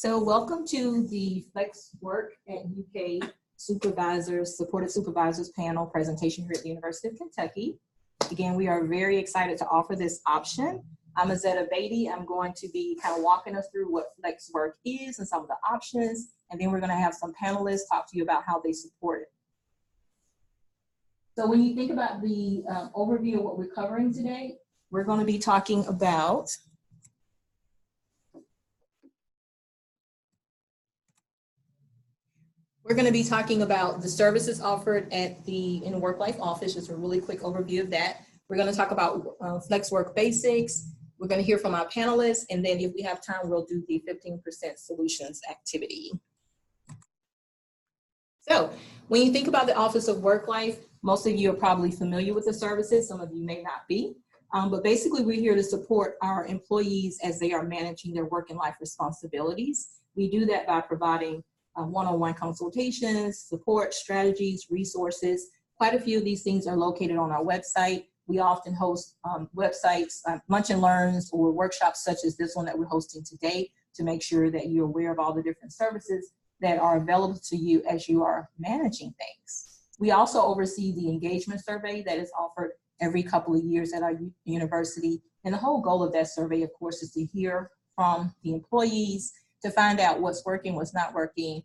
So welcome to the Flex Work at UK Supported Supervisors panel presentation here at the University of Kentucky. Again, we are very excited to offer this option. I'm Azetta Beatty. I'm going to be kind of walking us through what Flex Work is and some of the options, and then we're going to have some panelists talk to you about how they support it. So when you think about the overview of what we're covering today, we're going to be talking about the services offered at the WorkLife office, just a really quick overview of that. We're going to talk about Flex Work basics. We're going to hear from our panelists, and then if we have time, we'll do the 15% solutions activity. So when you think about the Office of WorkLife, most of you are probably familiar with the services. Some of you may not be. But basically, we're here to support our employees as they are managing their work and life responsibilities. We do that by providing one-on-one consultations, support, strategies, resources. Quite a few of these things are located on our website. We often host websites, lunch and learns, or workshops such as this one that we're hosting today to make sure that you're aware of all the different services that are available to you as you are managing things. We also oversee the engagement survey that is offered every couple of years at our university. And the whole goal of that survey, of course, is to hear from the employees, to find out what's working, what's not working,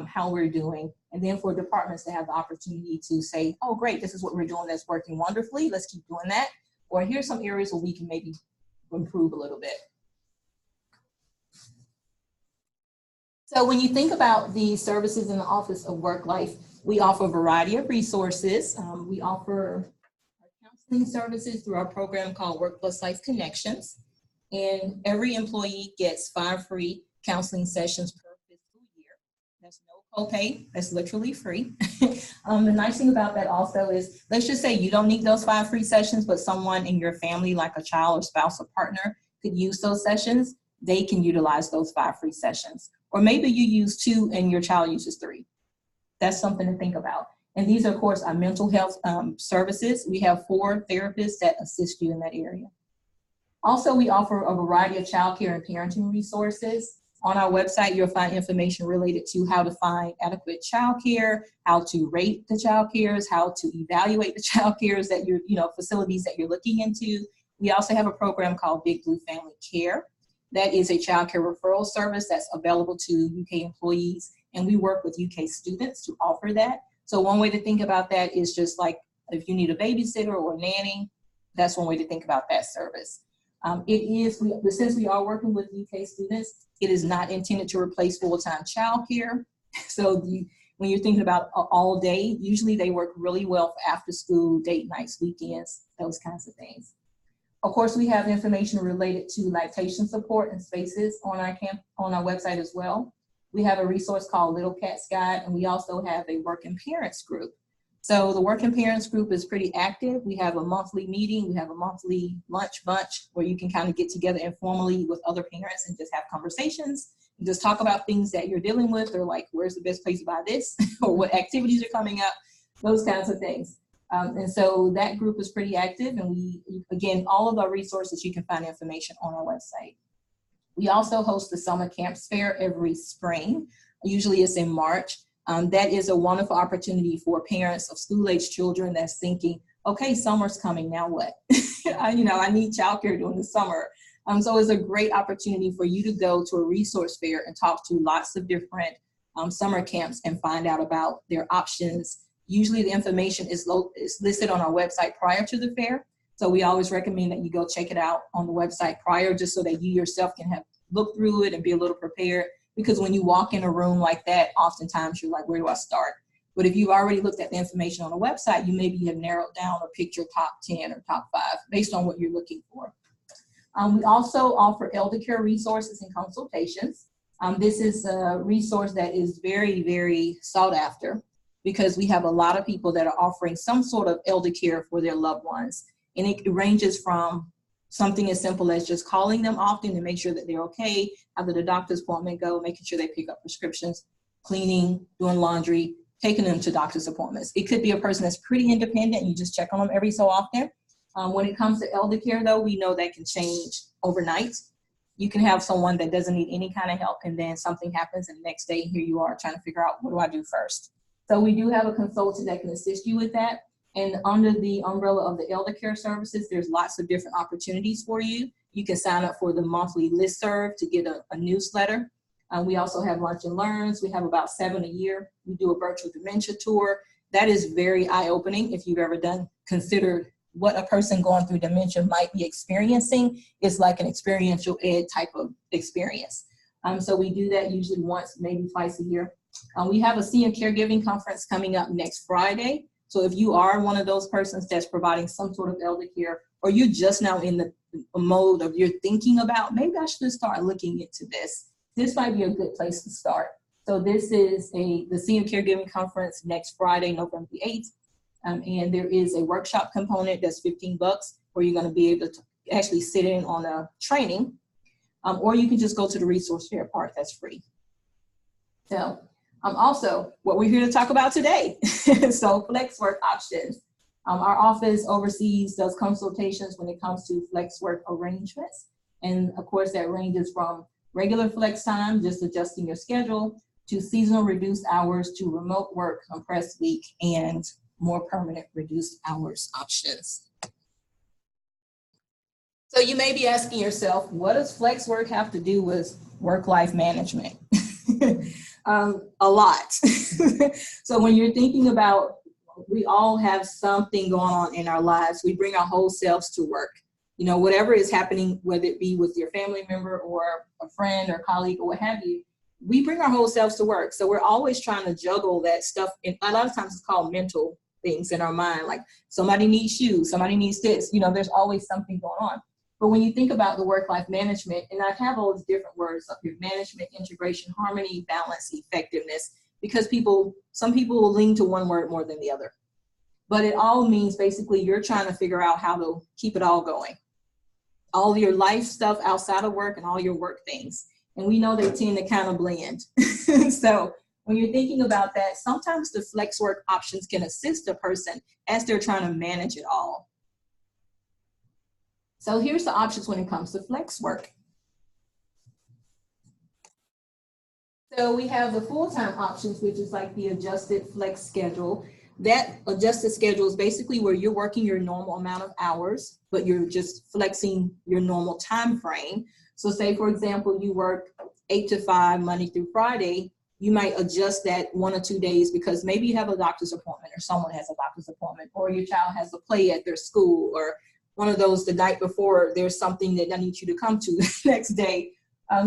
how we're doing, and then for departments to have the opportunity to say, oh, great, this is what we're doing that's working wonderfully, let's keep doing that, or here's some areas where we can maybe improve a little bit. So when you think about the services in the Office of WorkLife, we offer a variety of resources. We offer counseling services through our program called Work Plus Life Connections, and every employee gets 5 free counseling sessions per fiscal year. That's no copay, that's literally free. The nice thing about that also is, let's just say you don't need those 5 free sessions, but someone in your family, like a child or spouse or partner, could use those sessions. They can utilize those 5 free sessions. Or maybe you use 2 and your child uses 3. That's something to think about. And these are, of course, our mental health services. We have 4 therapists that assist you in that area. Also, we offer a variety of childcare and parenting resources. On our website, you'll find information related to how to find adequate childcare, how to rate the childcares, how to evaluate the childcares that you're, facilities that you're looking into. We also have a program called Big Blue Family Care. That is a childcare referral service that's available to UK employees, and we work with UK students to offer that. So one way to think about that is just like if you need a babysitter or a nanny, that's one way to think about that service. Since we are working with UK students, it is not intended to replace full-time childcare. So when you're thinking about all day, usually they work really well for after school, date nights, weekends, those kinds of things. Of course, we have information related to lactation support and spaces on our website as well. We have a resource called Little Cat's Guide, and we also have a working parents group. So the working parents group is pretty active. We have a monthly meeting, we have a monthly lunch bunch where you can kind of get together informally with other parents and just have conversations and just talk about things that you're dealing with, or like, where's the best place to buy this, or what activities are coming up, those kinds of things. And so that group is pretty active, and again, all of our resources, you can find information on our website. We also host the Summer Camps Fair every spring. Usually it's in March. That is a wonderful opportunity for parents of school-age children that's thinking, okay, summer's coming, now what? I need childcare during the summer. So it's a great opportunity for you to go to a resource fair and talk to lots of different summer camps and find out about their options. Usually the information is listed on our website prior to the fair. So we always recommend that you go check it out on the website prior, just so that you yourself can look through it and be a little prepared. Because when you walk in a room like that, oftentimes you're like, where do I start? But if you've already looked at the information on the website, you maybe have narrowed down or picked your top 10 or top 5 based on what you're looking for. We also offer elder care resources and consultations. This is a resource that is very, very sought after, because we have a lot of people that are offering some sort of elder care for their loved ones. And it ranges from something as simple as just calling them often to make sure that they're okay, how did the doctor's appointment go, making sure they pick up prescriptions, cleaning, doing laundry, taking them to doctor's appointments. It could be a person that's pretty independent, and you just check on them every so often. When it comes to elder care, though, we know that can change overnight. You can have someone that doesn't need any kind of help, and then something happens, and the next day, here you are trying to figure out, what do I do first? So we do have a consultant that can assist you with that. And under the umbrella of the elder care services, there's lots of different opportunities for you. You can sign up for the monthly listserv to get a newsletter. We also have lunch and learns. We have about 7 a year. We do a virtual dementia tour. That is very eye-opening if you've ever considered what a person going through dementia might be experiencing. It's like an experiential ed type of experience. So we do that usually once, maybe twice a year. We have a senior caregiving conference coming up next Friday. So if you are one of those persons that's providing some sort of elder care, or you're just now in the mode of you're thinking about, maybe I should start looking into this might be a good place to start. So this is the senior caregiving conference next Friday, November the 8th. And there is a workshop component that's $15 where you're going to be able to actually sit in on a training, or you can just go to the resource fair part, that's free. So also what we're here to talk about today. So flex work options. Our office oversees those consultations when it comes to flex work arrangements. And of course that ranges from regular flex time, just adjusting your schedule, to seasonal reduced hours, to remote work, compressed week, and more permanent reduced hours options. So you may be asking yourself, what does flex work have to do with work-life management? A lot. So when you're thinking about, we all have something going on in our lives. We bring our whole selves to work. You know, whatever is happening, whether it be with your family member or a friend or colleague or what have you, we bring our whole selves to work. So we're always trying to juggle that stuff. And a lot of times it's called mental things in our mind, like somebody needs shoes, somebody needs this, you know, there's always something going on. But when you think about the work-life management, and I have all these different words up here: management, integration, harmony, balance, effectiveness, because some people will lean to one word more than the other. But it all means basically you're trying to figure out how to keep it all going. All your life stuff outside of work and all your work things. And we know they tend to kind of blend. So when you're thinking about that, sometimes the flex work options can assist a person as they're trying to manage it all. So here's the options when it comes to flex work. So we have the full-time options, which is like the adjusted flex schedule. That adjusted schedule is basically where you're working your normal amount of hours, but you're just flexing your normal time frame. So say, for example, you work 8 to 5, Monday through Friday, you might adjust that 1 or 2 days because maybe you have a doctor's appointment, or someone has a doctor's appointment, or your child has a play at their school, or one of those the night before there's something that I need you to come to the next day.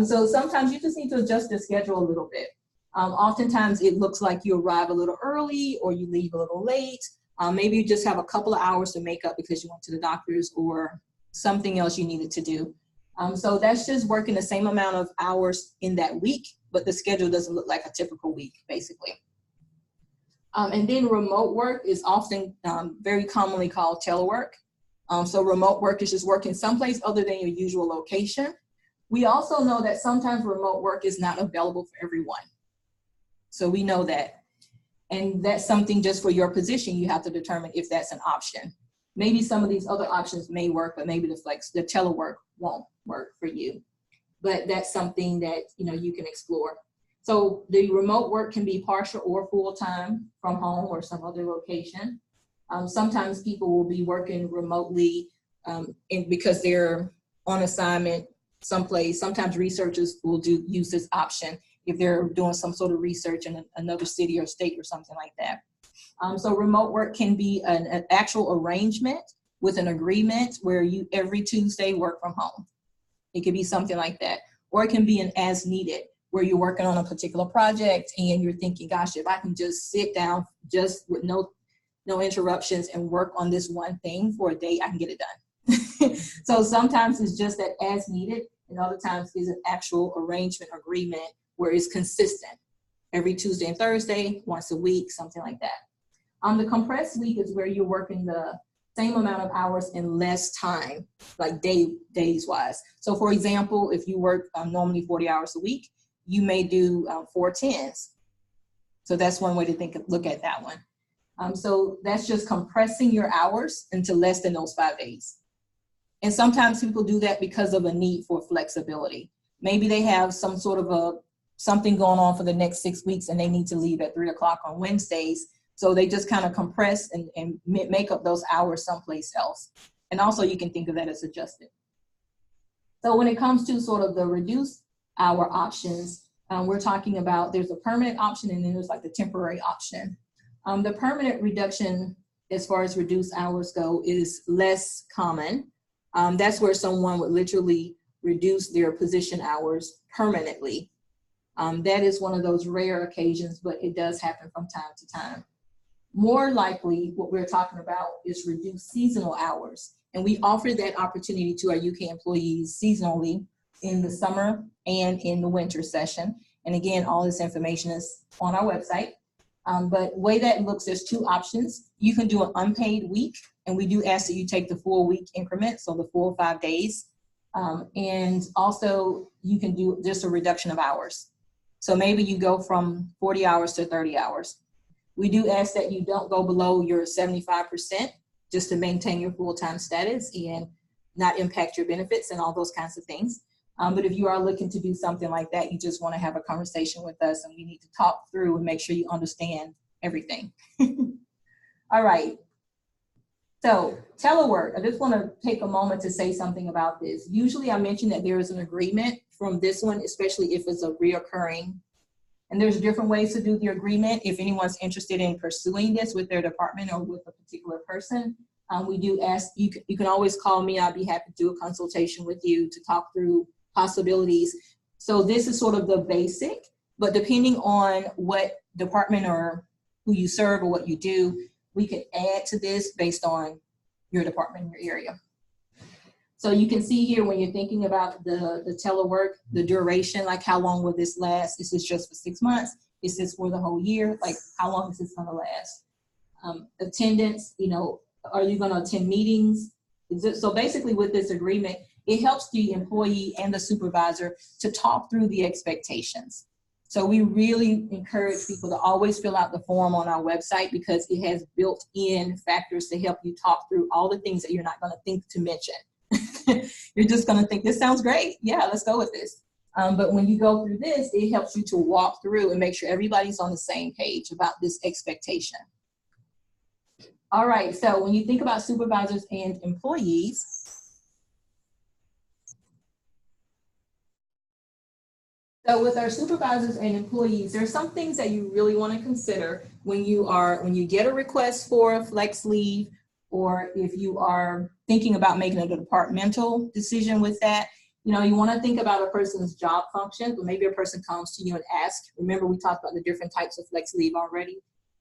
So sometimes you just need to adjust the schedule a little bit. Oftentimes it looks like you arrive a little early or you leave a little late. Maybe you just have a couple of hours to make up because you went to the doctor's or something else you needed to do. So that's just working the same amount of hours in that week, but the schedule doesn't look like a typical week, basically. And then remote work is often very commonly called telework. So remote work is just working someplace other than your usual location. We also know that sometimes remote work is not available for everyone. So we know that. And that's something just for your position, you have to determine if that's an option. Maybe some of these other options may work, but maybe the telework won't work for you. But that's something that you can explore. So the remote work can be partial or full-time from home or some other location. Sometimes people will be working remotely because they're on assignment someplace. Sometimes researchers will use this option if they're doing some sort of research in another city or state or something like that. So remote work can be an actual arrangement with an agreement where you every Tuesday work from home. It could be something like that. Or it can be an as needed, where you're working on a particular project and you're thinking, gosh, if I can just sit down just with no interruptions and work on this one thing for a day, I can get it done. So sometimes it's just that as needed, and other times is an actual arrangement agreement where it's consistent. Every Tuesday and Thursday, once a week, something like that. The compressed week is where you're working the same amount of hours in less time, like days wise. So for example, if you work normally 40 hours a week, you may do 4 10s. So that's one way to look at that one. So that's just compressing your hours into less than those 5 days. And sometimes people do that because of a need for flexibility. Maybe they have some sort of something going on for the next 6 weeks and they need to leave at 3 o'clock on Wednesdays. So they just kind of compress and make up those hours someplace else. And also you can think of that as adjusted. So when it comes to sort of the reduced hour options, we're talking about there's a permanent option and then there's like the temporary option. The permanent reduction as far as reduced hours go is less common. That's where someone would literally reduce their position hours permanently. That is one of those rare occasions, but it does happen from time to time. More likely, what we're talking about is reduced seasonal hours. And we offer that opportunity to our UK employees seasonally in the summer and in the winter session. And again, all this information is on our website. But the way that looks, there's two options. You can do an unpaid week, and we do ask that you take the full week increment, so the full 5 days. And also, you can do just a reduction of hours. So maybe you go from 40 hours to 30 hours. We do ask that you don't go below your 75% just to maintain your full-time status and not impact your benefits and all those kinds of things. But if you are looking to do something like that, you just want to have a conversation with us and we need to talk through and make sure you understand everything. All right. So telework, I just want to take a moment to say something about this. Usually I mention that there is an agreement from this one, especially if it's a reoccurring. And there's different ways to do the agreement. If anyone's interested in pursuing this with their department or with a particular person, we do ask, you can always call me. I'd be happy to do a consultation with you to talk through possibilities. So this is sort of the basic, but depending on what department or who you serve or what you do, we can add to this based on your department, your area. So you can see here when you're thinking about the telework, the duration, like how long will this last? Is this just for 6 months? Is this for the whole year? Like how long is this gonna last? Attendance, you know, are you gonna attend meetings? So basically with this agreement, it helps the employee and the supervisor to talk through the expectations. So we really encourage people to always fill out the form on our website because it has built-in factors to help you talk through all the things that you're not gonna think to mention. You're just going to think, this sounds great. Yeah, let's go with this. But when you go through this, it helps you to walk through and make sure everybody's on the same page about this expectation. All right, so when you think about supervisors and employees, so with our supervisors and employees, there are some things that you really want to consider when you get a request for a flex leave, or if you are thinking about making a departmental decision with that. You know, you want to think about a person's job function, but maybe a person comes to you and asks. Remember, we talked about the different types of flex leave already,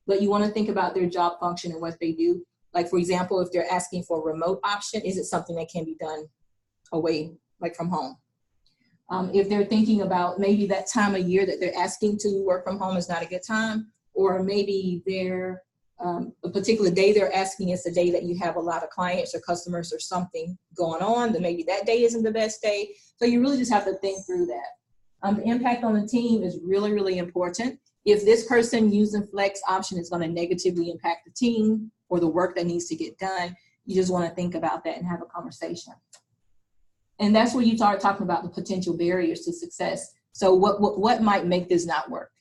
but you want to think about their job function and what they do. Like, for example, if they're asking for a remote option, is it something that can be done away, like from home? If they're thinking about maybe that time of year that they're asking to work from home is not a good time, or maybe they're a particular day they're asking is the day that you have a lot of clients or customers or something going on, then maybe that day isn't the best day. So you really just have to think through that. The impact on the team is really, really important. If this person using flex option is going to negatively impact the team or the work that needs to get done, you just want to think about that and have a conversation. And that's where you start talking about the potential barriers to success. So what might make this not work?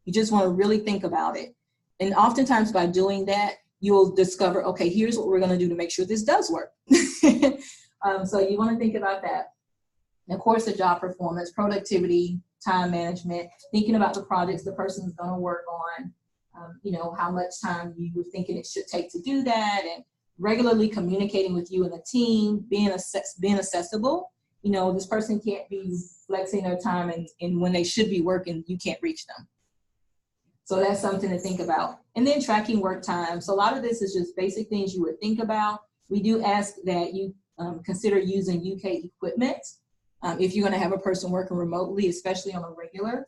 You just want to really think about it. And oftentimes by doing that, you'll discover, okay, here's what we're going to do to make sure this does work. So you want to think about that. And of course, the job performance, productivity, time management, thinking about the projects the person's going to work on, you know, how much time you were thinking it should take to do that, and regularly communicating with you and the team, being accessible. You know, this person can't be flexing their time and when they should be working, you can't reach them. So that's something to think about. And then tracking work time. So a lot of this is just basic things you would think about. We do ask that you consider using UK equipment if you're going to have a person working remotely, especially on a regular,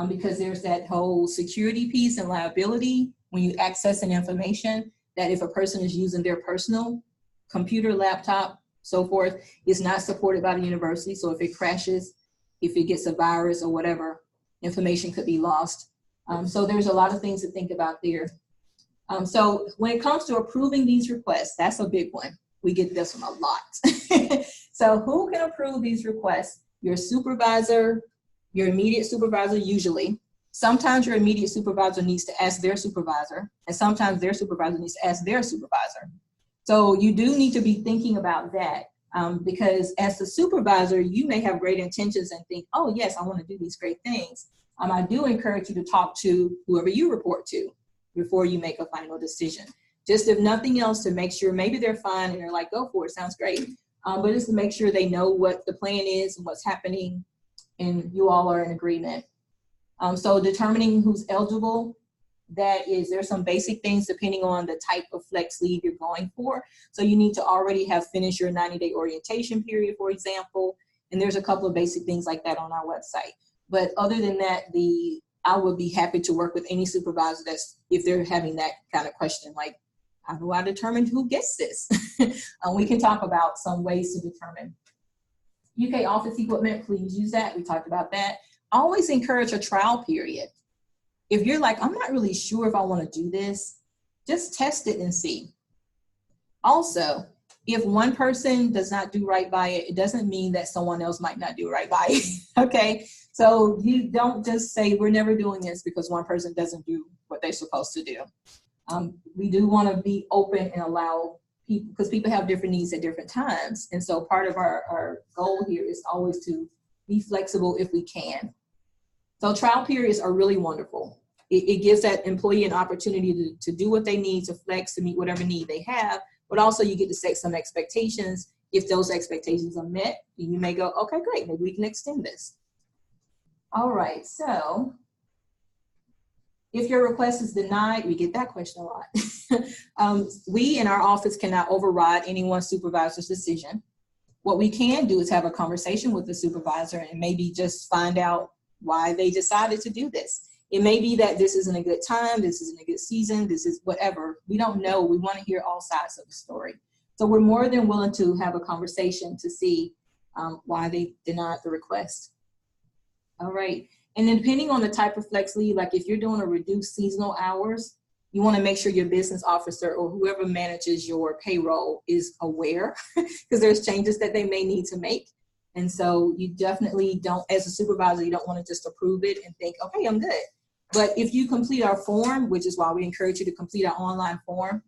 because there's that whole security piece and liability when you access an information that if a person is using their personal computer, laptop, so forth, is not supported by the university. So if it crashes, if it gets a virus or whatever, information could be lost. So there's a lot of things to think about there. So when it comes to approving these requests, that's a big one. We get this one a lot. So who can approve these requests? Your supervisor, your immediate supervisor usually. Sometimes your immediate supervisor needs to ask their supervisor, and sometimes their supervisor needs to ask their supervisor. So you do need to be thinking about that, because as the supervisor, you may have great intentions and think, oh yes, I want to do these great things. I do encourage you to talk to whoever you report to before you make a final decision. Just if nothing else, to make sure maybe they're fine and they're like, go for it, sounds great. But just to make sure they know what the plan is and what's happening and you all are in agreement. So determining who's eligible, there's some basic things depending on the type of flex leave you're going for. So you need to already have finished your 90-day orientation period, for example, and there's a couple of basic things like that on our website. But other than that, I would be happy to work with any supervisor if they're having that kind of question, like, how do I determine who gets this? We can talk about some ways to determine. UK office equipment, please use that. We talked about that. I always encourage a trial period. If you're like, I'm not really sure if I want to do this, just test it and see. Also, if one person does not do right by it, it doesn't mean that someone else might not do right by it, okay? So you don't just say, we're never doing this because one person doesn't do what they're supposed to do. We do want to be open and allow people, because people have different needs at different times. And so part of our goal here is always to be flexible if we can. So trial periods are really wonderful. It gives that employee an opportunity to do what they need, to flex, to meet whatever need they have, but also you get to set some expectations. If those expectations are met, you may go, okay, great, maybe we can extend this. All right, so if your request is denied, we get that question a lot. We in our office cannot override anyone's supervisor's decision. What we can do is have a conversation with the supervisor and maybe just find out why they decided to do this. It may be that this isn't a good time, this isn't a good season, this is whatever. We don't know. We want to hear all sides of the story. So we're more than willing to have a conversation to see why they denied the request. All right. And then depending on the type of flex leave, like if you're doing a reduced seasonal hours, you want to make sure your business officer or whoever manages your payroll is aware, because there's changes that they may need to make. And so you definitely don't, as a supervisor, you don't want to just approve it and think, okay, I'm good. But if you complete our form, which is why we encourage you to complete our online form,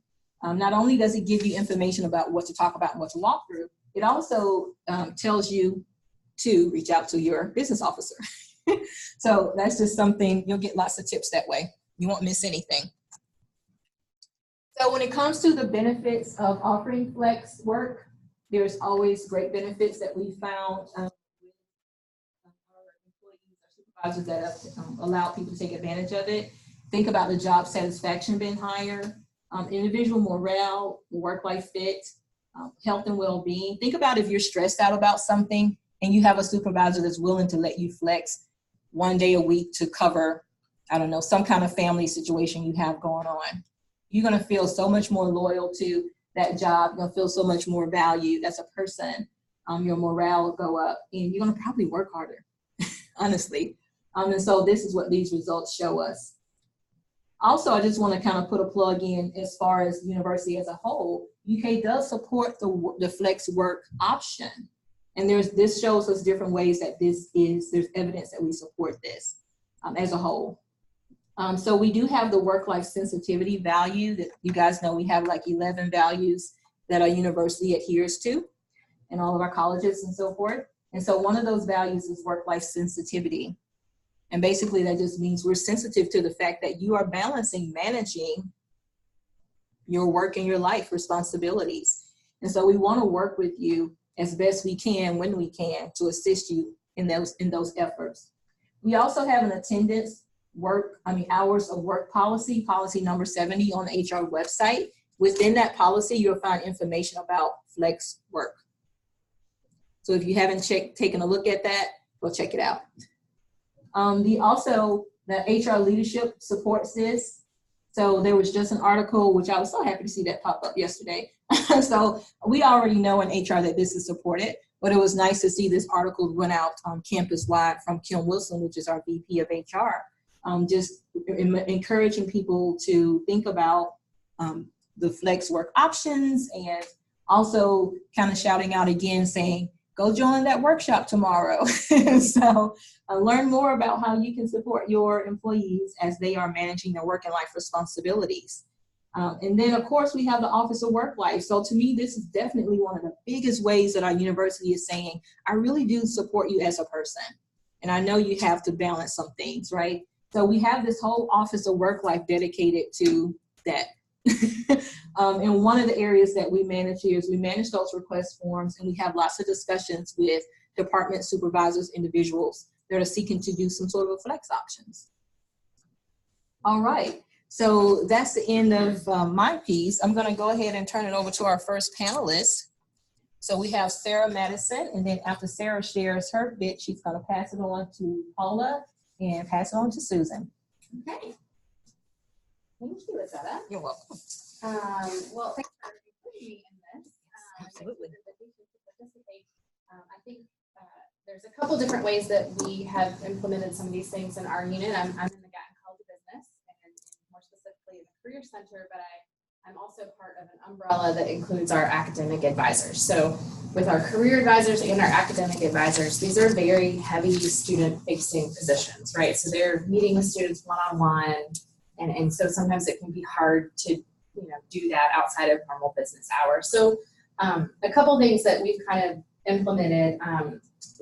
not only does it give you information about what to talk about and what to walk through, it also tells you to reach out to your business officer. So that's just something, you'll get lots of tips that way. You won't miss anything. So when it comes to the benefits of offering flex work, there's always great benefits that we found with our employees, our supervisors that have allowed people to take advantage of it. Think about the job satisfaction being higher, individual morale, work-life fit, health and well-being. Think about if you're stressed out about something and you have a supervisor that's willing to let you flex one day a week to cover, I don't know, some kind of family situation you have going on. You're going to feel so much more loyal to that job. You're going to feel so much more valued as a person. Your morale will go up and you're going to probably work harder, honestly. And so this is what these results show us. Also, I just want to kind of put a plug in as far as the university as a whole. UK does support the flex work option. And this shows us different ways that there's evidence that we support this as a whole. So we do have the work-life sensitivity value that you guys know. We have like 11 values that our university adheres to in all of our colleges and so forth. And so one of those values is work-life sensitivity. And basically that just means we're sensitive to the fact that you are managing your work and your life responsibilities. And so we want to work with you as best we can when we can to assist you in those efforts. We also have an attendance hours of work policy number 70 on the HR website. Within that policy, you'll find information about flex work. So if you haven't taken a look at that, go check it out. The HR leadership supports this. So there was just an article, which I was so happy to see that pop up yesterday. So we already know in HR that this is supported, but it was nice to see this article run out campus-wide from Kim Wilson, which is our VP of HR, just encouraging people to think about the flex work options and also kind of shouting out again saying, go join that workshop tomorrow. So learn more about how you can support your employees as they are managing their work and life responsibilities. And then, of course, we have the Office of Work Life. So to me, this is definitely one of the biggest ways that our university is saying, I really do support you as a person. And I know you have to balance some things, right? So we have this whole Office of Work Life dedicated to that. And one of the areas that we manage here is we manage those request forms, and we have lots of discussions with department supervisors, individuals that are seeking to do some sort of flex options. All right. So that's the end of my piece. I'm going to go ahead and turn it over to our first panelist. So we have Sarah Madison, and then after Sarah shares her bit, she's going to pass it on to Paula and pass it on to Susan. Okay. Thank you, Izetta. You're welcome. Well, thanks for including me in this. Absolutely. I think there's a couple different ways that we have implemented some of these things in our unit. I'm in the Gatton College of Business, and more specifically in the Career Center, but I'm also part of an umbrella that includes our academic advisors. So with our career advisors and our academic advisors, these are very heavy student-facing positions, right? So they're meeting with students one-on-one, and so sometimes it can be hard to do that outside of normal business hours. So a couple things that we've kind of implemented,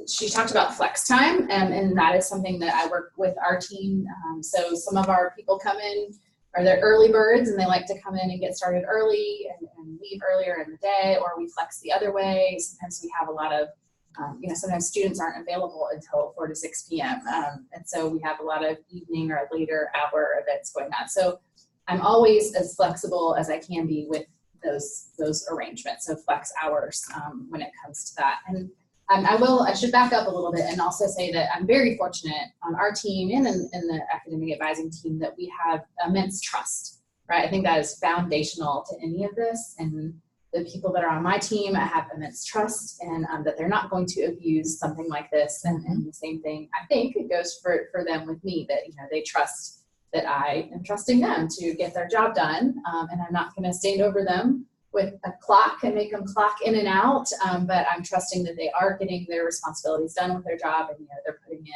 she talked about flex time, and that is something that I work with our team. So some of our people come in, are they're early birds, and they like to come in and get started early and leave earlier in the day, or we flex the other way. Sometimes we have a lot of, sometimes students aren't available until 4 to 6 p.m. And so we have a lot of evening or later hour events going on. So I'm always as flexible as I can be with those arrangements, so flex hours when it comes to that. And I should back up a little bit and also say that I'm very fortunate on our team and in the academic advising team that we have immense trust, right? I think that is foundational to any of this. And the people that are on my team, I have immense trust, and that they're not going to abuse something like this. And the same thing, I think, it goes for them with me, that they trust that I am trusting them to get their job done, and I'm not going to stand over them with a clock and make them clock in and out, but I'm trusting that they are getting their responsibilities done with their job, and they're putting in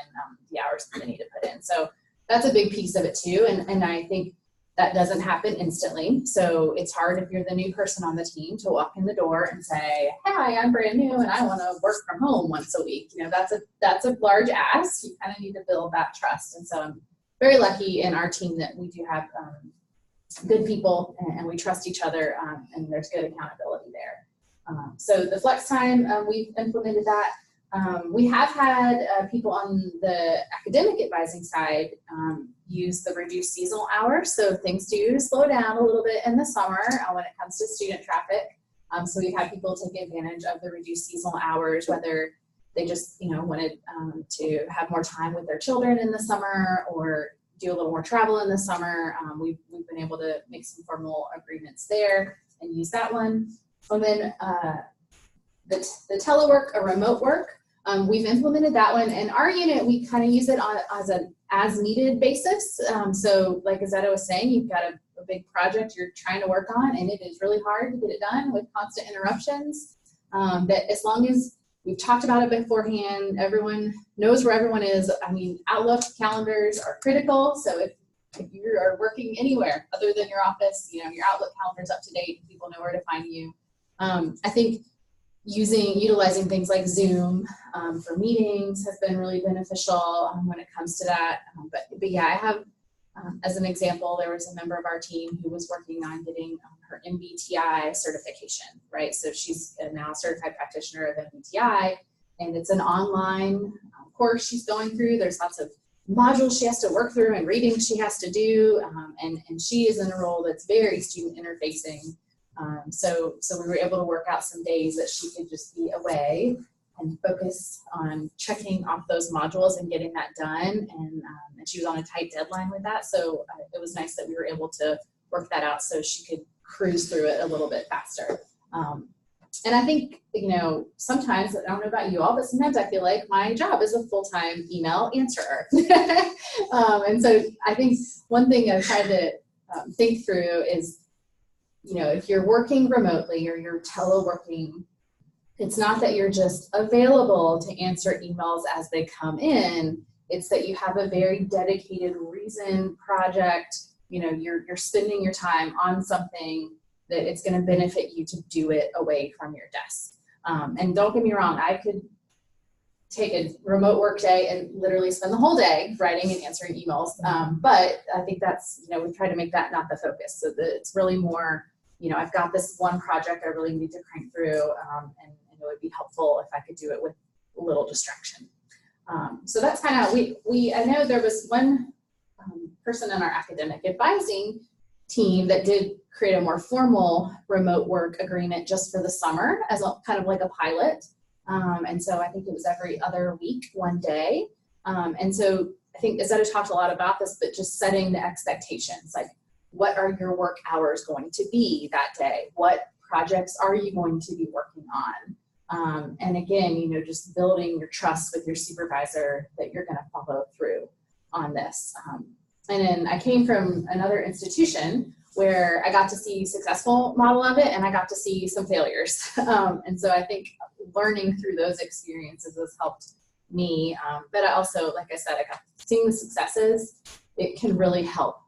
the hours that they need to put in. So that's a big piece of it too, and I think that doesn't happen instantly. So it's hard if you're the new person on the team to walk in the door and say, "Hi, I'm brand new and I want to work from home once a week." That's a large ask. You kind of need to build that trust, and so I'm very lucky in our team that we do have good people, and we trust each other, and there's good accountability there. So the flex time, we've implemented that. We have had people on the academic advising side use the reduced seasonal hours. So things do slow down a little bit in the summer when it comes to student traffic. So we've had people take advantage of the reduced seasonal hours, whether they just wanted to have more time with their children in the summer or do a little more travel in the summer. We've been able to make some formal agreements there and use that one. And then the telework or remote work, we've implemented that one. In our unit, we kind of use it as an as-needed basis. So like Izetta was saying, you've got a big project you're trying to work on, and it is really hard to get it done with constant interruptions. That as long as we've talked about it beforehand, everyone knows where everyone is. I mean, Outlook calendars are critical. So if you are working anywhere other than your office, your Outlook calendar is up to date and people know where to find you. I think utilizing things like Zoom for meetings has been really beneficial when it comes to that. But yeah, I have, as an example, there was a member of our team who was working on getting her MBTI certification, right? So she's now a certified practitioner of MBTI, and it's an online course she's going through. There's lots of modules she has to work through and readings she has to do, and she is in a role that's very student interfacing. So we were able to work out some days that she could just be away and focus on checking off those modules and getting that done. And she was on a tight deadline with that. So it was nice that we were able to work that out so she could cruise through it a little bit faster. And I think, sometimes, I don't know about you all, but sometimes I feel like my job is a full-time email answerer. And so I think one thing I've tried to think through is, you know, if you're working remotely or you're teleworking, it's not that you're just available to answer emails as they come in. It's that you have a very dedicated reason, project, you know, you're spending your time on something that it's going to benefit you to do it away from your desk. And don't get me wrong, I could take a remote work day and literally spend the whole day writing and answering emails. But I think that's, you know, we try to make that not the focus. So that it's really more, you know, I've got this one project I really need to crank through, and it would be helpful if I could do it with a little distraction. So that's kind of, I know there was one person in our academic advising team that did create a more formal remote work agreement just for the summer as a kind of like a pilot. And so I think it was every other week, one day. And so I think Izetta talked a lot about this, but just setting the expectations, like what are your work hours going to be that day? What projects are you going to be working on? And again, you know, just building your trust with your supervisor that you're going to follow through on this. And then I came from another institution where I got to see successful model of it and I got to see some failures. And so I think learning through those experiences has helped me. But I also, like I said, I got seeing the successes. It can really help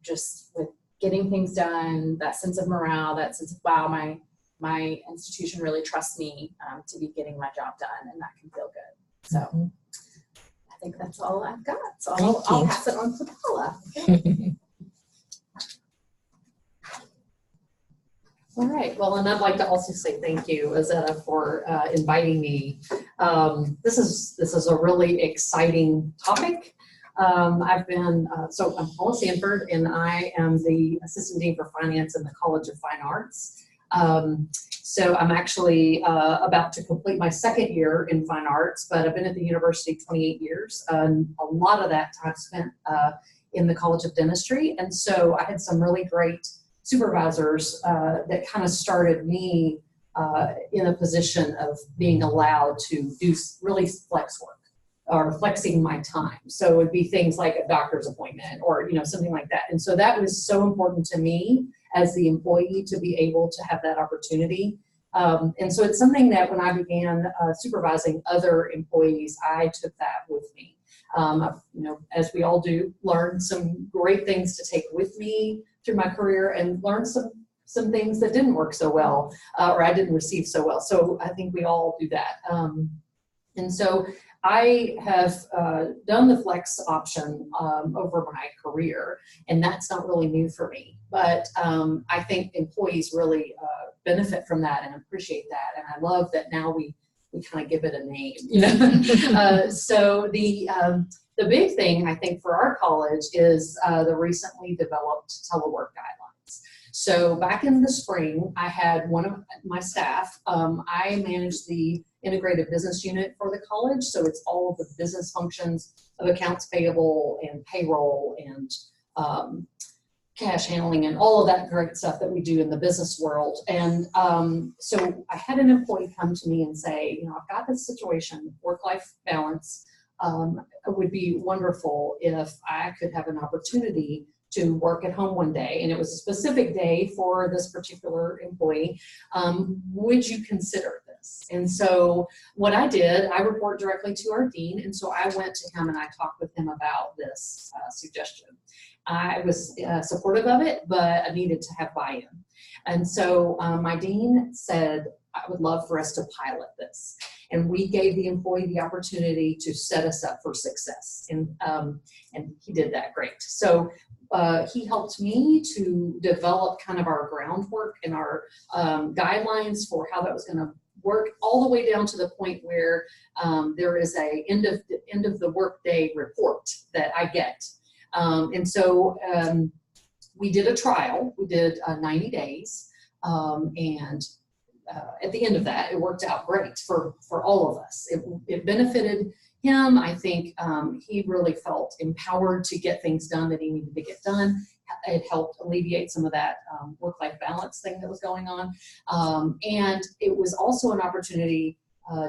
just with getting things done, that sense of morale, that sense of, wow, my institution really trusts me to be getting my job done, and that can feel good. So I think that's all I've got. So I'll pass it on to Paula. Okay. All right. Well, and I'd like to also say thank you, Izetta, for inviting me. This is a really exciting topic. I've been, so I'm Paulo Stanford, and I am the Assistant Dean for Finance in the College of Fine Arts. So I'm actually about to complete my second year in fine arts, but I've been at the university 28 years, and a lot of that time spent in the College of Dentistry. And so I had some really great supervisors that kind of started me in a position of being allowed to do really flex work or flexing my time. So it would be things like a doctor's appointment or, you know, something like that. And so that was so important to me as the employee to be able to have that opportunity. And so it's something that when I began supervising other employees, I took that with me. I've, you know, as we all do, learned some great things to take with me through my career and learned some things that didn't work so well or I didn't receive so well. So I think we all do that. And so I have done the flex option over my career, and that's not really new for me. But I think employees really benefit from that and appreciate that. And I love that now we kind of give it a name. You know? So the big thing I think for our college is the recently developed telework guidelines. So back in the spring, I had one of my staff, I managed the integrated business unit for the college. So it's all of the business functions of accounts payable and payroll and cash handling and all of that great stuff that we do in the business world. And so I had an employee come to me and say, you know, I've got this situation, work-life balance. It would be wonderful if I could have an opportunity to work at home one day, and it was a specific day for this particular employee. Would you consider this? And so what I did, I report directly to our dean, and so I went to him and I talked with him about this suggestion. I was supportive of it, but I needed to have buy-in. And so my dean said, I would love for us to pilot this. And we gave the employee the opportunity to set us up for success. And he did that great. So he helped me to develop kind of our groundwork and our guidelines for how that was going to work, all the way down to the point where there is a end of the workday report that I get. And so we did a trial. We did 90 days. And at the end of that, it worked out great for all of us. It benefited him. I think he really felt empowered to get things done that he needed to get done. It helped alleviate some of that work-life balance thing that was going on. And it was also an opportunity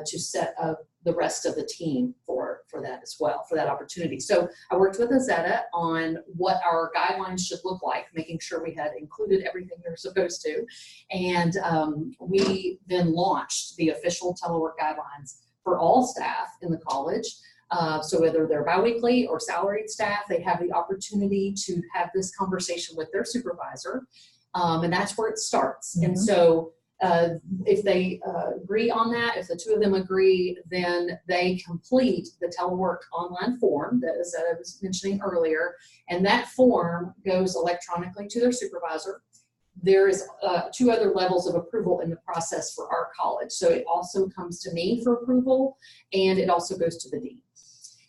to set up the rest of the team for that as well, for that opportunity. So I worked with Azetta on what our guidelines should look like, making sure we had included everything we were supposed to. And we then launched the official telework guidelines for all staff in the college. So whether they're biweekly or salaried staff, they have the opportunity to have this conversation with their supervisor. And that's where it starts. And so if they agree on that, if the two of them agree, then they complete the telework online form that I was mentioning earlier, and that form goes electronically to their supervisor. There is 2 other levels of approval in the process for our college. So it also comes to me for approval, and it also goes to the dean.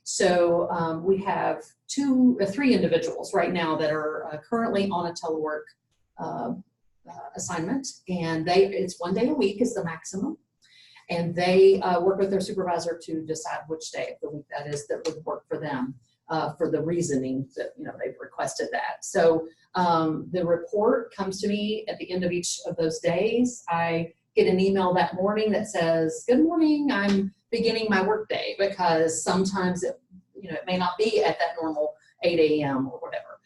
So we have 3 individuals right now that are currently on a telework assignment, and it's 1 day a week is the maximum, and they work with their supervisor to decide which day of the week that is that would work for them for the reasoning that they've requested that. So the report comes to me at the end of each of those days. I get an email that morning that says, "Good morning, I'm beginning my work day," because sometimes it may not be at that normal 8 a.m. or whatever.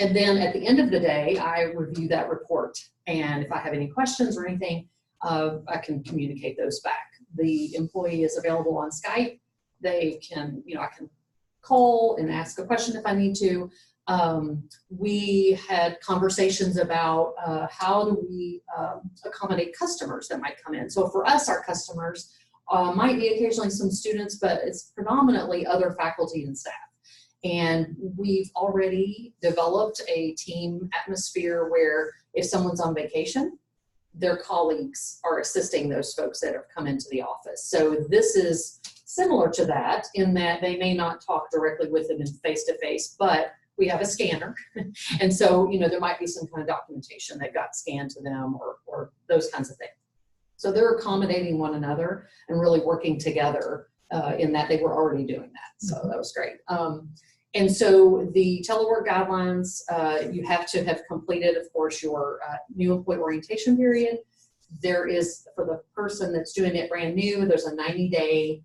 And then at the end of the day, I review that report. And if I have any questions or anything, I can communicate those back. The employee is available on Skype. They can, I can call and ask a question if I need to. We had conversations about how do we accommodate customers that might come in. So for us, our customers might be occasionally some students, but it's predominantly other faculty and staff. And we've already developed a team atmosphere where if someone's on vacation, their colleagues are assisting those folks that have come into the office. So this is similar to that in that they may not talk directly with them in face-to-face, but we have a scanner. And so, there might be some kind of documentation that got scanned to them or those kinds of things. So they're accommodating one another and really working together in that they were already doing that. So that was great. And so the telework guidelines, you have to have completed, of course, your new employee orientation period. There is, for the person that's doing it brand new, there's a 90-day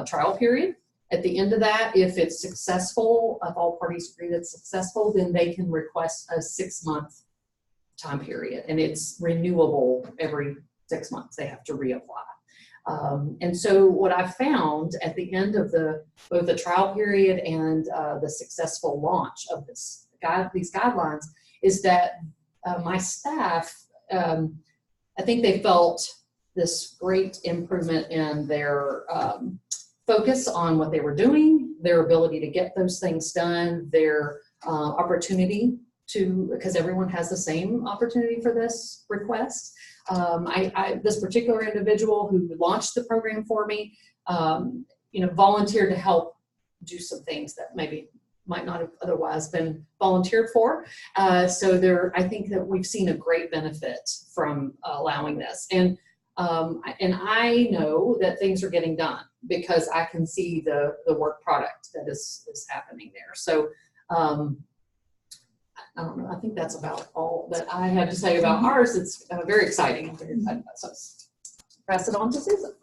trial period. At the end of that, if it's successful, if all parties agree that's successful, then they can request a 6-month time period. And it's renewable every 6 months. They have to reapply. And so what I found at the end of both the trial period and the successful launch of these guidelines is that my staff, I think they felt this great improvement in their focus on what they were doing, their ability to get those things done, their opportunity to, because everyone has the same opportunity for this request. This particular individual who launched the program for me, volunteered to help do some things that maybe might not have otherwise been volunteered for. So I think that we've seen a great benefit from allowing this. And I know that things are getting done because I can see the work product that is happening there. So, I don't know. I think that's about all that I have to say about ours. It's very exciting. I'm very excited about it. So pass it on to Susan.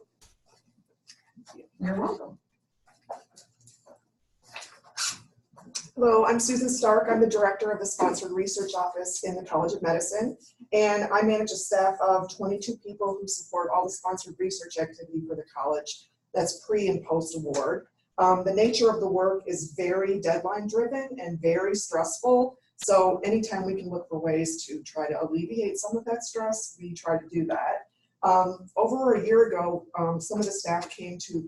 You're welcome. Hello, I'm Susan Stark. I'm the director of the Sponsored Research Office in the College of Medicine, and I manage a staff of 22 people who support all the sponsored research activity for the college. That's pre and post award. The nature of the work is very deadline driven and very stressful. So anytime we can look for ways to try to alleviate some of that stress, we try to do that. Over a year ago, some of the staff came to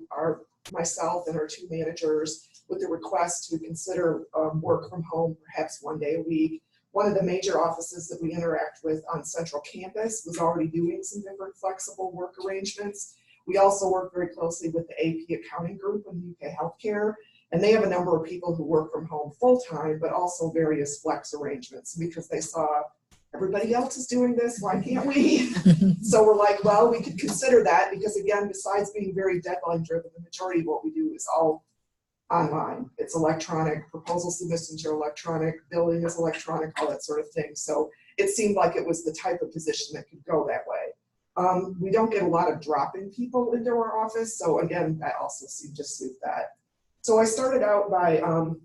myself and our 2 managers with the request to consider work from home, perhaps 1 day a week. One of the major offices that we interact with on Central Campus was already doing some different flexible work arrangements. We also work very closely with the AP accounting group in UK Healthcare, and they have a number of people who work from home full-time, but also various flex arrangements because they saw everybody else is doing this, why can't we? So we're like, well, we could consider that because, again, besides being very deadline driven, the majority of what we do is all online. It's electronic, proposal submissions are electronic, billing is electronic, all that sort of thing. So it seemed like it was the type of position that could go that way. We don't get a lot of drop-in people into our office, so again, that also seemed to suit that. So I started out by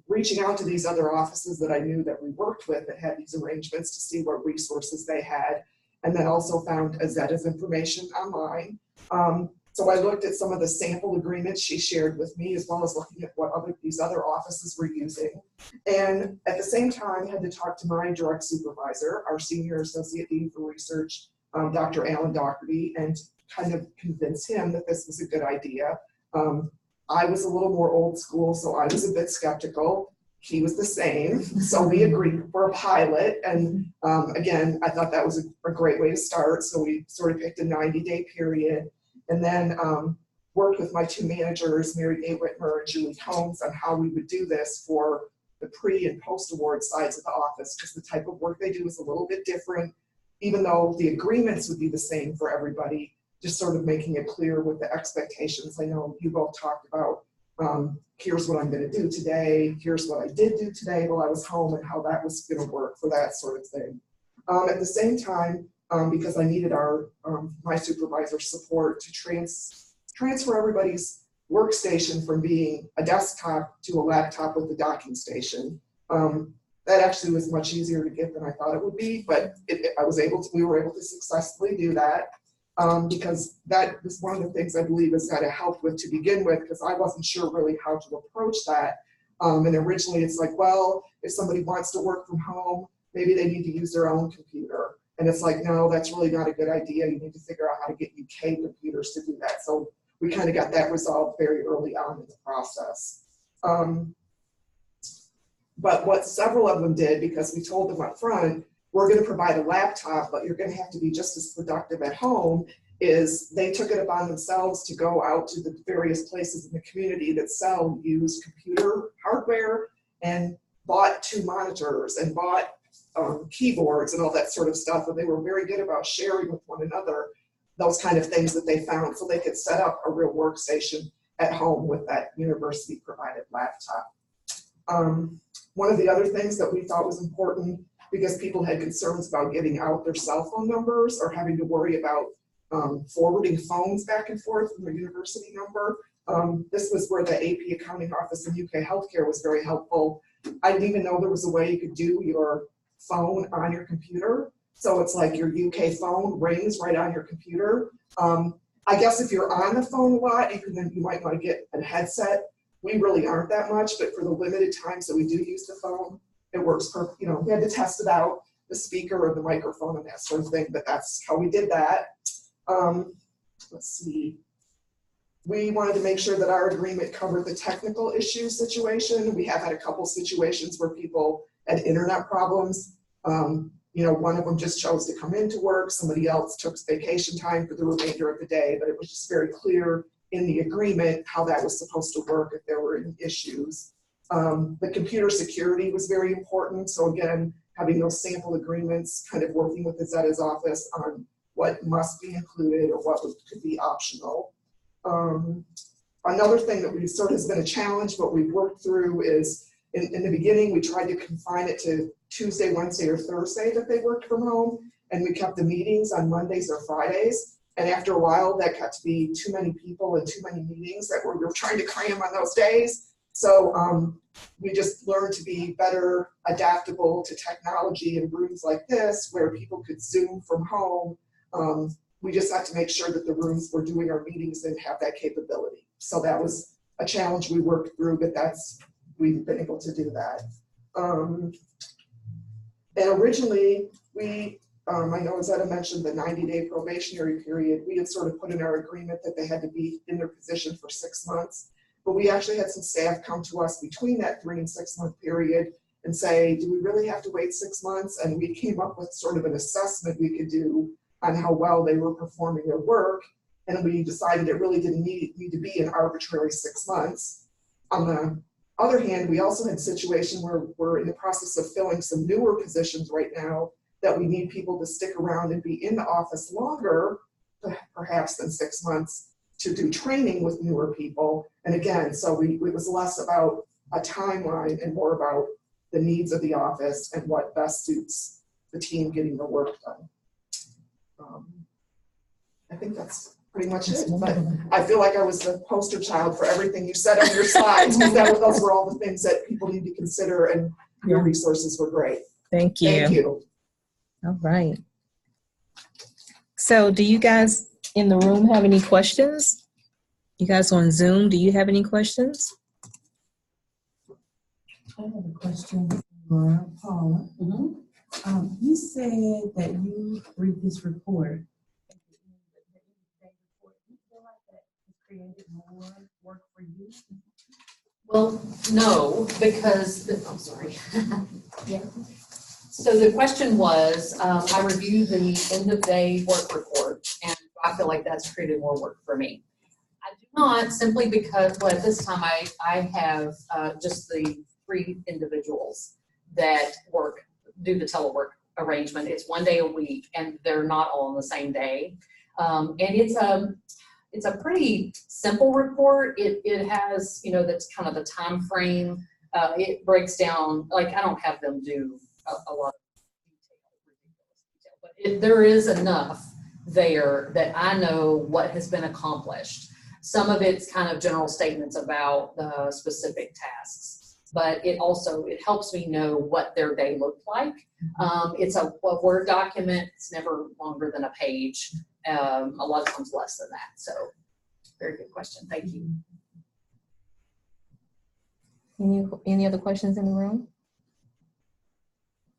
reaching out to these other offices that I knew that we worked with that had these arrangements to see what resources they had, and then also found Azetta's information online. So I looked at some of the sample agreements she shared with me, as well as looking at what these other offices were using. And at the same time, had to talk to my direct supervisor, our Senior Associate Dean for Research, Dr. Alan Doherty, and kind of convince him that this was a good idea. I was a little more old school, so I was a bit skeptical. He was the same, so we agreed for a pilot. And again, I thought that was a great way to start. So we sort of picked a 90-day period, and then worked with my two managers, Mary Day Whitmer and Julie Combs, on how we would do this for the pre and post award sides of the office, because the type of work they do is a little bit different, even though the agreements would be the same for everybody, just sort of making it clear with the expectations. I know you both talked about, here's what I'm going to do today, here's what I did do today while I was home, and how that was going to work for that sort of thing. At the same time, because I needed my supervisor's support to transfer everybody's workstation from being a desktop to a laptop with a docking station. That actually was much easier to get than I thought it would be, but we were able to successfully do that. Because that was one of the things I believe Azetta helped with to begin with, because I wasn't sure really how to approach that. And originally it's like, well, if somebody wants to work from home, maybe they need to use their own computer. And it's like, no, that's really not a good idea. You need to figure out how to get UK computers to do that. So we kind of got that resolved very early on in the process. But what several of them did, because we told them up front, we're going to provide a laptop, but you're going to have to be just as productive at home, is they took it upon themselves to go out to the various places in the community that sell used computer hardware and bought 2 monitors and bought keyboards and all that sort of stuff. And they were very good about sharing with one another those kind of things that they found, so they could set up a real workstation at home with that university provided laptop. One of the other things that we thought was important, because people had concerns about giving out their cell phone numbers or having to worry about forwarding phones back and forth from their university number. This was where the AP accounting office in UK healthcare was very helpful. I didn't even know there was a way you could do your phone on your computer. So it's like your UK phone rings right on your computer. I guess if you're on the phone a lot, you might want to get a headset. We really aren't that much, but for the limited times that we do use the phone, it works perfect. You know, we had to test it out, the speaker or the microphone and that sort of thing, but that's how we did that. Let's see. We wanted to make sure that our agreement covered the technical issue situation. We have had a couple situations where people had internet problems. You know, one of them just chose to come into work. Somebody else took vacation time for the remainder of the day, but it was just very clear in the agreement how that was supposed to work if there were any issues. The computer security was very important. So again, having those sample agreements, kind of working with Azetta's office on what must be included or what could be optional. Another thing that we've sort of has been a challenge, but we've worked through is in the beginning, we tried to confine it to Tuesday, Wednesday, or Thursday that they worked from home. And we kept the meetings on Mondays or Fridays. And after a while, that got to be too many people and too many meetings that we were trying to cram on those days. So we just learned to be better adaptable to technology in rooms like this, where people could Zoom from home. We just had to make sure that the rooms we're doing our meetings in have that capability. So that was a challenge we worked through, but we've been able to do that. And originally, I know Azetta mentioned the 90-day probationary period. We had sort of put in our agreement that they had to be in their position for 6 months. But we actually had some staff come to us between that 3 and 6 month period and say, do we really have to wait 6 months? And we came up with sort of an assessment we could do on how well they were performing their work. And we decided it really didn't need to be an arbitrary 6 months. On the other hand, we also had a situation where we're in the process of filling some newer positions right now that we need people to stick around and be in the office longer, perhaps than 6 months, to do training with newer people. And again, so it was less about a timeline and more about the needs of the office and what best suits the team getting the work done. I think that's pretty much it. But I feel like I was the poster child for everything you said on your slides, because those were all the things that people need to consider, and your resources were great. Thank you. Thank you. All right. So do you guys in the room have any questions? You guys on Zoom, do you have any questions? I have a question for Paula. You said that you read this report. Do you feel like that has created more work for you? Well, no, because, I'm sorry. Yeah. So the question was, I reviewed the end of day work report, and I feel like that's created more work for me. I do not, simply because, well, at this time I have just the 3 individuals that do the telework arrangement. It's 1 day a week, and they're not all on the same day. And it's a pretty simple report. It has, that's kind of the time frame. It breaks down, like, I don't have them do a lot of detail, but there is enough there that I know what has been accomplished. Some of it's kind of general statements about the specific tasks, but it helps me know what their day looked like. It's a Word document. It's never longer than a page. A lot of times less than that. So very good question. Thank you. Any other questions in the room?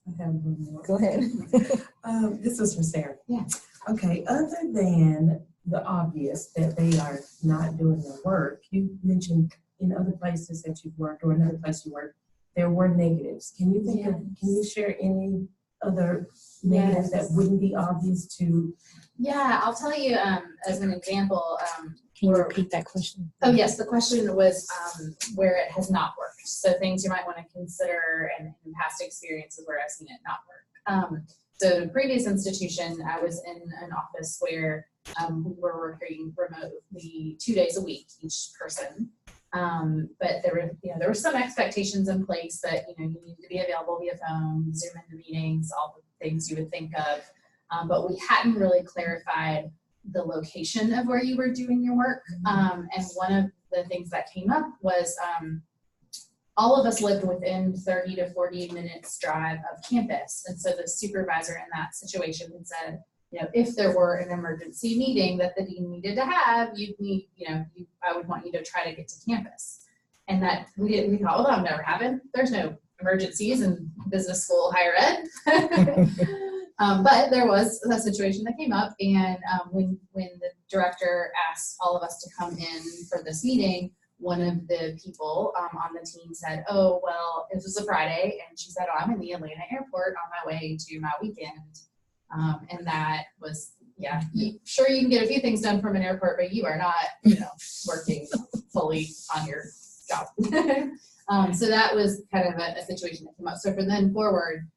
I have one more. Go ahead. This is for Sarah. Yeah. Okay, other than the obvious that they are not doing their work, you mentioned in other places that you've worked or another place you worked, there were negatives. Can you share any other negatives that wouldn't be obvious to? Yeah, I'll tell you as an example. Can you repeat that question? Oh yes, the question was where it has not worked. So things you might want to consider and in past experiences where I've seen it not work. So in a previous institution, I was in an office where we were working remotely 2 days a week, each person. But there were some expectations in place that, you needed to be available via phone, Zoom into meetings, all the things you would think of. But we hadn't really clarified the location of where you were doing your work. And one of the things that came up was all of us lived within 30 to 40 minutes drive of campus. And so the supervisor in that situation had said, if there were an emergency meeting that the dean needed to have, I would want you to try to get to campus. And that we thought, well, that'll never happen. There's no emergencies in business school, higher ed. But there was a situation that came up, and when the director asked all of us to come in for this meeting, one of the people on the team said, oh, well, it was a Friday, and she said, oh, I'm in the Atlanta airport on my way to my weekend. And that was, sure, you can get a few things done from an airport, but you are not, working fully on your job. So that was kind of a situation that came up. So from then forward,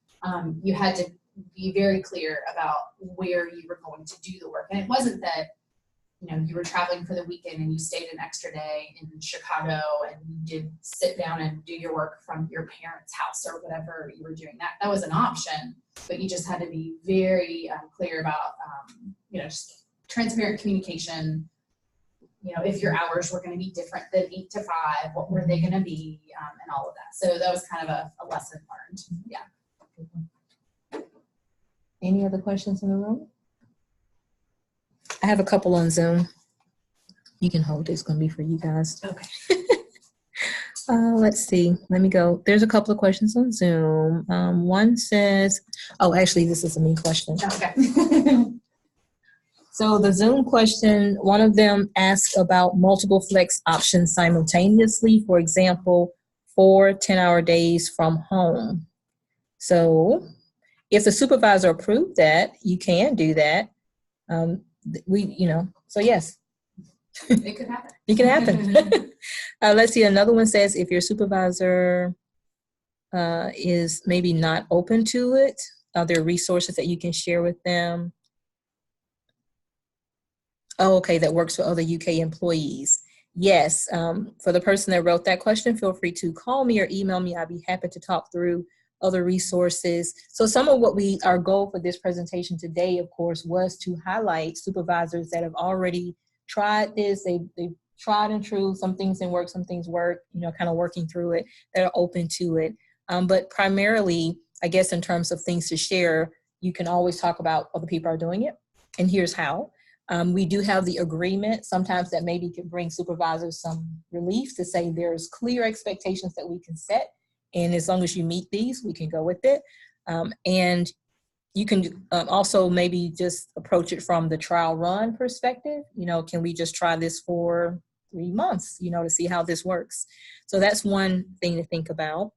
you had to be very clear about where you were going to do the work. And it wasn't that, you were traveling for the weekend and you stayed an extra day in Chicago and you did sit down and do your work from your parents' house or whatever you were doing. That was an option, but you just had to be very clear about, just transparent communication. If your hours were going to be different than 8 to 5, what were they going to be, and all of that. So that was kind of a lesson learned. Yeah. Any other questions in the room? I have a couple on Zoom. You can hold it. It's going to be for you guys. Okay. Let's see. Let me go. There's a couple of questions on Zoom. One says, actually, this is a me question. Okay. So the Zoom question, one of them asks about multiple flex options simultaneously. For example, 4 10-hour days from home. So if the supervisor approved that, you can do that. So yes. It could happen. It can happen. Let's see. Another one says if your supervisor is maybe not open to it, are there resources that you can share with them? Oh, okay. That works for other UK employees. Yes. For the person that wrote that question, feel free to call me or email me. I'd be happy to talk through other resources. So some of what our goal for this presentation today, of course, was to highlight supervisors that have already tried this. They've tried and true. Some things didn't work, some things work, kind of working through it, that are open to it. But primarily, I guess in terms of things to share, you can always talk about other people are doing it, and here's how. We do have the agreement. Sometimes that maybe can bring supervisors some relief to say there's clear expectations that we can set, and as long as you meet these, we can go with it. And you can also maybe just approach it from the trial run perspective. Can we just try this for 3 months, to see how this works? So that's one thing to think about.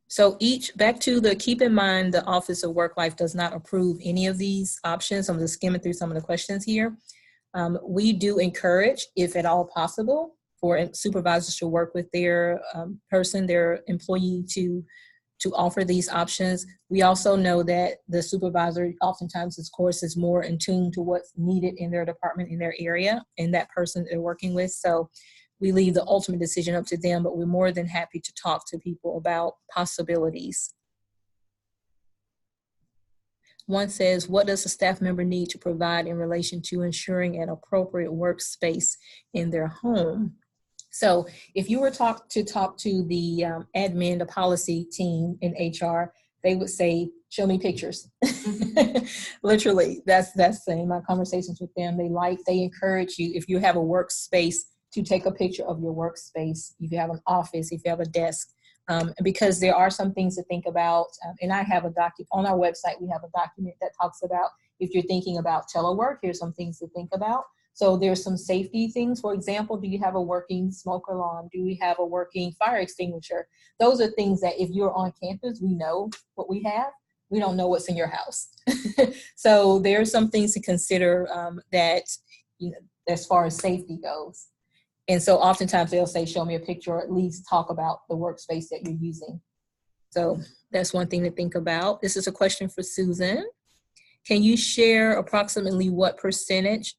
So back to keep in mind, the Office of Work-Life does not approve any of these options. I'm just skimming through some of the questions here. We do encourage, if at all possible, for supervisors to work with their their employee to offer these options. We also know that the supervisor oftentimes, of course, is more in tune to what's needed in their department, in their area, and that person they're working with. So we leave the ultimate decision up to them, but we're more than happy to talk to people about possibilities. One says, what does a staff member need to provide in relation to ensuring an appropriate workspace in their home? So if you were to talk to the admin, the policy team in HR, they would say, show me pictures. Literally, that's in my conversations with them. They encourage you, if you have a workspace, to take a picture of your workspace. If you have an office, if you have a desk, because there are some things to think about. And I have on our website, we have a document that talks about, if you're thinking about telework, here's some things to think about. So there's some safety things. For example, do you have a working smoke alarm? Do we have a working fire extinguisher? Those are things that if you're on campus, we know what we have. We don't know what's in your house. So there are some things to consider that, as far as safety goes. And so oftentimes they'll say, show me a picture, or at least talk about the workspace that you're using. So that's one thing to think about. This is a question for Susan. Can you share approximately what percentage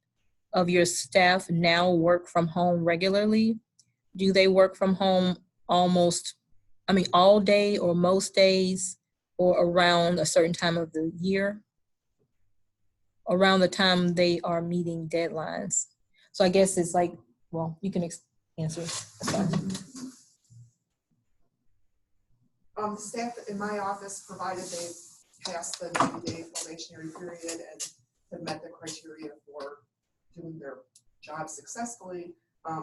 of your staff now work from home regularly? Do they work from home all day or most days, or around a certain time of the year? Around the time they are meeting deadlines. So I guess it's like, well, you can answer. Staff in my office, provided they passed the 90-day probationary period and have met the criteria for doing their job successfully,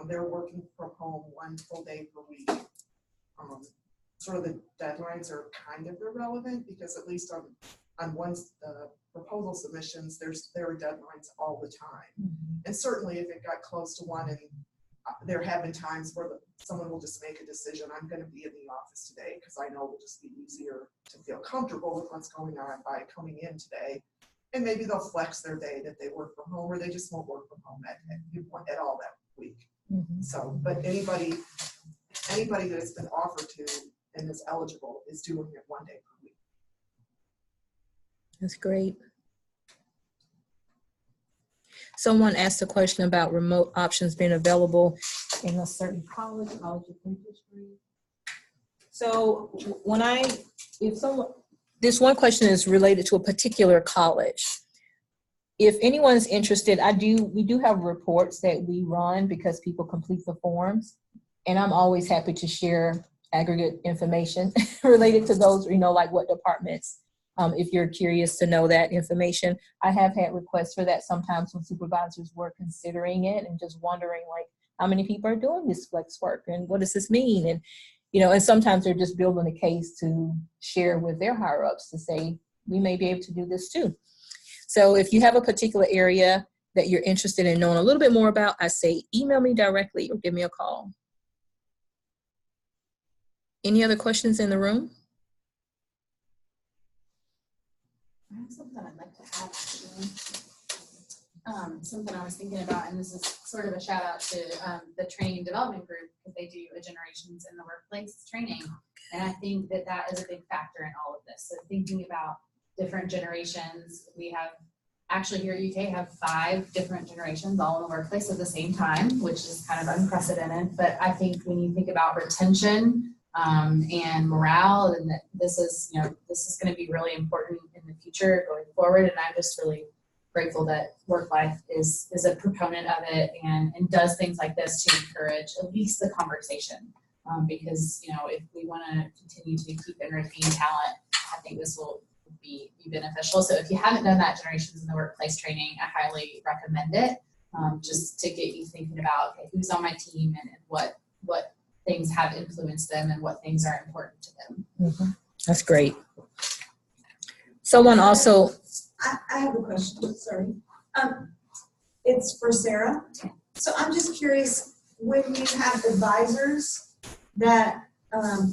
they're working from home 1 full day per week. Sort of the deadlines are kind of irrelevant, because at least on the proposal submissions, there are deadlines all the time. Mm-hmm. And certainly if it got close to one, and there have been times where someone will just make a decision, I'm going to be in the office today because I know it will just be easier to feel comfortable with what's going on by coming in today. And maybe they'll flex their day that they work from home, or they just won't work from home at all that week. Mm-hmm. So, but anybody that has been offered to and is eligible is doing it 1 day per week. That's great. Someone asked a question about remote options being available in a certain college industry. So this one question is related to a particular college. If anyone's interested, we do have reports that we run because people complete the forms, and I'm always happy to share aggregate information related to those, like what departments. If you're curious to know that information, I have had requests for that sometimes when supervisors were considering it and just wondering, like, how many people are doing this flex work and what does this mean? And, and sometimes they're just building a case to share with their higher ups to say, we may be able to do this too. So if you have a particular area that you're interested in knowing a little bit more about, I say email me directly or give me a call. Any other questions in the room? I have something I'd like to add, actually. Something I was thinking about, and this is sort of a shout out to the training development group, because they do a generations in the workplace training. And I think that is a big factor in all of this. So thinking about different generations, we have actually here at UK have 5 different generations all in the workplace at the same time, which is kind of unprecedented. But I think when you think about retention and morale, and that this is going to be really important in the future going forward. And I'm just really grateful that WorkLife is a proponent of it and does things like this to encourage at least the conversation. Because if we want to continue to keep and retain talent, I think this will be beneficial. So if you haven't done that Generations in the Workplace training, I highly recommend it, just to get you thinking about, okay, who's on my team and what things have influenced them and what things are important to them. Mm-hmm. That's great. Someone also. I have a question, sorry. It's for Sarah. So I'm just curious, when you have advisors that,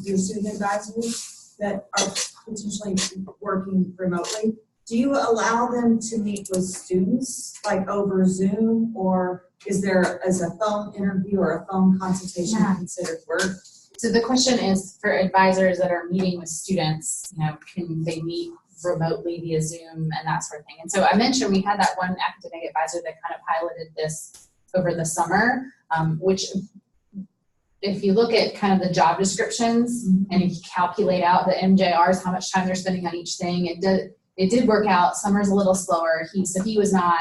your student advisors that are potentially working remotely, do you allow them to meet with students like over Zoom, or is a phone interview or a phone consultation considered work? So the question is for advisors that are meeting with students, can they meet remotely via Zoom and that sort of thing? And so I mentioned we had that one academic advisor that kind of piloted this over the summer, which if you look at kind of the job descriptions and if you calculate out the MJRs, how much time they're spending on each thing, it did work out. Summer's a little slower. He was not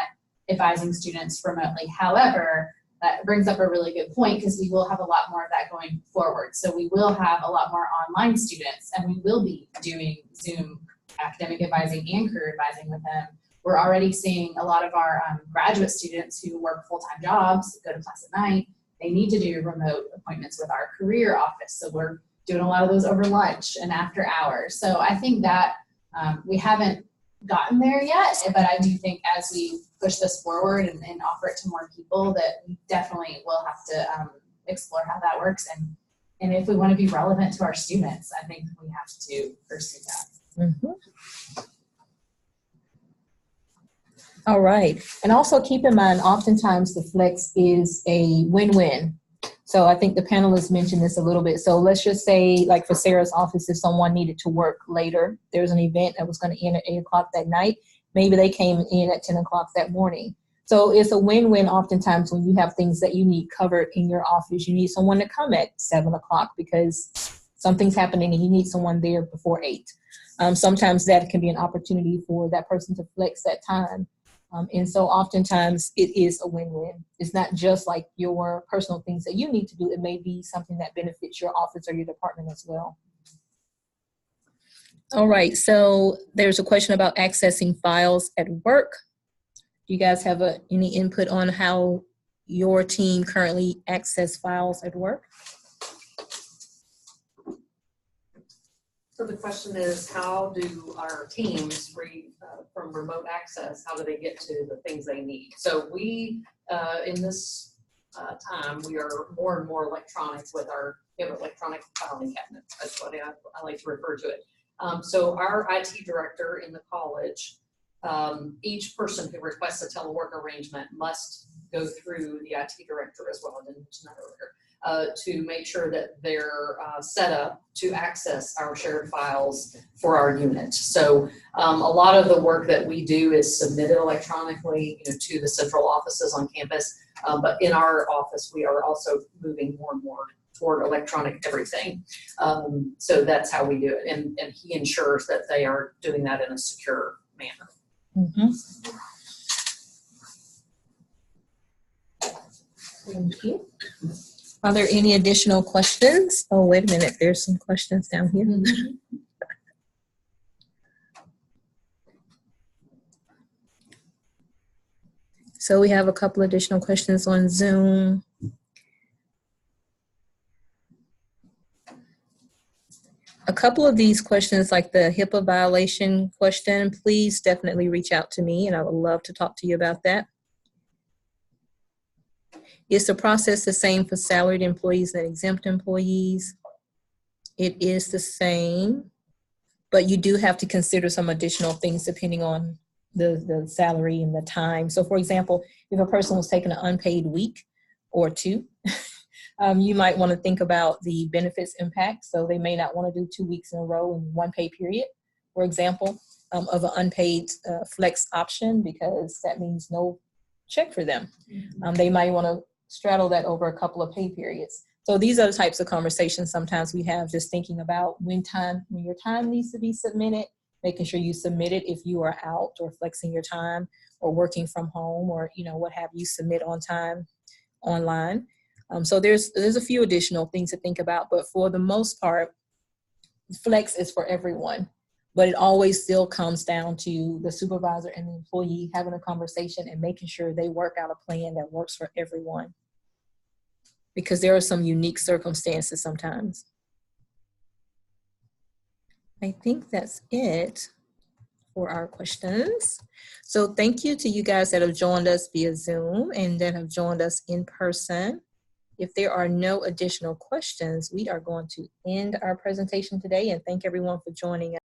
advising students remotely. However, that brings up a really good point because we will have a lot more of that going forward. So we will have a lot more online students and we will be doing Zoom academic advising and career advising with them. We're already seeing a lot of our graduate students who work full-time jobs, go to class at night, they need to do remote appointments with our career office. So we're doing a lot of those over lunch and after hours. So I think that we haven't gotten there yet, but I do think as we push this forward and offer it to more people, that we definitely will have to explore how that works. And if we want to be relevant to our students, I think we have to pursue that. Mm-hmm. All right. And also keep in mind, oftentimes the flex is a win-win. So I think the panelists mentioned this a little bit. So let's just say, like for Sarah's office, if someone needed to work later, there's an event that was going to end at 8 o'clock that night, maybe they came in at 10 o'clock that morning. So it's a win-win oftentimes when you have things that you need covered in your office. You need someone to come at 7 o'clock because something's happening and you need someone there before 8. Sometimes that can be an opportunity for that person to flex that time. And so oftentimes it is a win-win. It's not just like your personal things that you need to do. It may be something that benefits your office or your department as well. All right, so there's a question about accessing files at work. Do you guys have any input on how your team currently access files at work? So the question is, how do our teams from remote access, how do they get to the things they need? So we, in this time, we are more and more electronic with we have electronic filing cabinets. That's what I like to refer to it. So our IT director in the college, each person who requests a telework arrangement must go through the IT director as well. I didn't mention that earlier. To make sure that they're set up to access our shared files for our unit. So a lot of the work that we do is submitted electronically, to the central offices on campus. But in our office, we are also moving more and more toward electronic everything. So that's how we do it. And he ensures that they are doing that in a secure manner. Mm-hmm. Thank you. Are there any additional questions? Oh, wait a minute. There's some questions down here. Mm-hmm. So we have a couple additional questions on Zoom. A couple of these questions, like the HIPAA violation question, please definitely reach out to me and I would love to talk to you about that. Is the process the same for salaried employees and exempt employees? It is the same, but you do have to consider some additional things depending on the salary and the time. So for example, if a person was taking an unpaid week or 2, you might want to think about the benefits impact. So they may not want to do 2 weeks in a row in one pay period, for example. of an unpaid flex option, because that means no check for them. They might want to straddle that over a couple of pay periods. So these are the types of conversations sometimes we have, just thinking about when your time needs to be submitted, making sure you submit it if you are out or flexing your time or working from home, or what have you, submit on time online. So there's a few additional things to think about, but for the most part, flex is for everyone. But it always still comes down to the supervisor and the employee having a conversation and making sure they work out a plan that works for everyone, because there are some unique circumstances sometimes. I think that's it for our questions. So thank you to you guys that have joined us via Zoom and that have joined us in person. If there are no additional questions, we are going to end our presentation today, and thank everyone for joining us.